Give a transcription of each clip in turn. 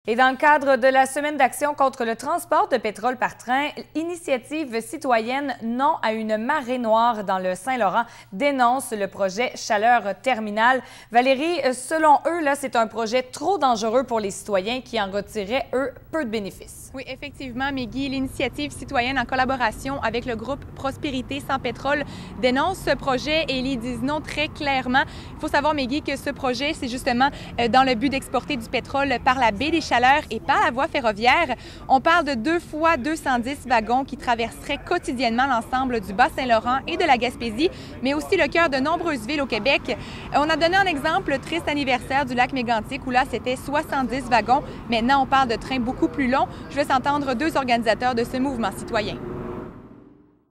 Et dans le cadre de la Semaine d'action contre le transport de pétrole par train, l'initiative citoyenne Non à une marée noire dans le Saint-Laurent dénonce le projet Chaleur Terminale. Valérie, selon eux, là, c'est un projet trop dangereux pour les citoyens qui en retiraient, eux, peu de bénéfices. Oui, effectivement, Meggy, l'initiative citoyenne en collaboration avec le groupe Prospérité sans pétrole dénonce ce projet et ils disent non très clairement. Il faut savoir, Meggy, que ce projet, c'est justement dans le but d'exporter du pétrole par la baie des Chaleurs et par la voie ferroviaire. On parle de 2 fois 210 wagons qui traverseraient quotidiennement l'ensemble du Bas-Saint-Laurent et de la Gaspésie, mais aussi le cœur de nombreuses villes au Québec. On a donné un exemple, le triste anniversaire du lac Mégantic, où là, c'était 70 wagons. Maintenant, on parle de trains beaucoup plus longs. Je laisse entendre 2 organisateurs de ce mouvement citoyen.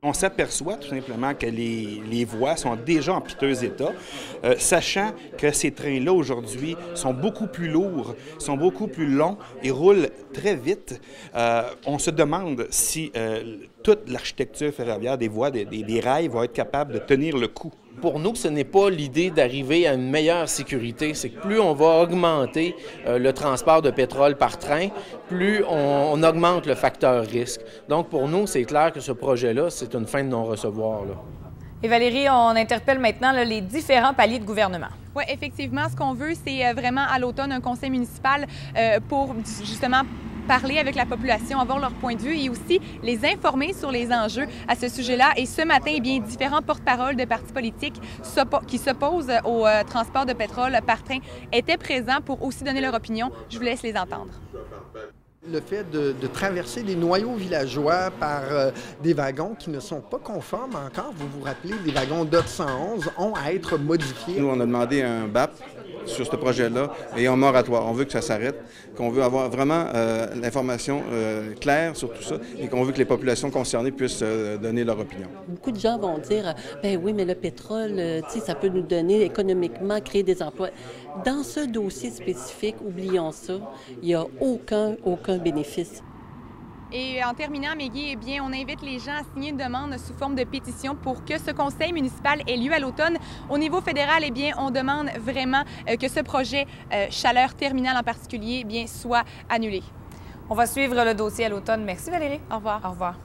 On s'aperçoit tout simplement que les voies sont déjà en piteux état, sachant que ces trains-là aujourd'hui sont beaucoup plus lourds, sont beaucoup plus longs et roulent très vite. On se demande si toute l'architecture ferroviaire des voies, des rails va être capable de tenir le coup. Pour nous, ce n'est pas l'idée d'arriver à une meilleure sécurité. C'est que plus on va augmenter le transport de pétrole par train, plus on augmente le facteur risque. Donc, pour nous, c'est clair que ce projet-là, c'est une fin de non-recevoir. Et Valérie, on interpelle maintenant les différents paliers de gouvernement. Oui, effectivement, ce qu'on veut, c'est vraiment à l'automne un conseil municipal pour justement parler avec la population, avoir leur point de vue et aussi les informer sur les enjeux à ce sujet-là. Et ce matin, eh bien, différents porte-paroles de partis politiques qui s'opposent au transport de pétrole par train étaient présents pour aussi donner leur opinion. Je vous laisse les entendre. Le fait de traverser des noyaux villageois par des wagons qui ne sont pas conformes encore, vous vous rappelez, des wagons DOT 111 ont à être modifiés. Nous, on a demandé un BAP sur ce projet-là et un moratoire. On veut que ça s'arrête, qu'on veut avoir vraiment l'information claire sur tout ça et qu'on veut que les populations concernées puissent donner leur opinion. Beaucoup de gens vont dire « ben oui, mais le pétrole, tu sais, ça peut nous donner économiquement, créer des emplois ». Dans ce dossier spécifique, oublions ça, il n'y a aucun bénéfice. Et en terminant, Meggy, eh bien, on invite les gens à signer une demande sous forme de pétition pour que ce conseil municipal ait lieu à l'automne. Au niveau fédéral, eh bien, on demande vraiment que ce projet Chaleur Terminale en particulier, eh bien, soit annulé. On va suivre le dossier à l'automne. Merci Valérie. Au revoir. Au revoir.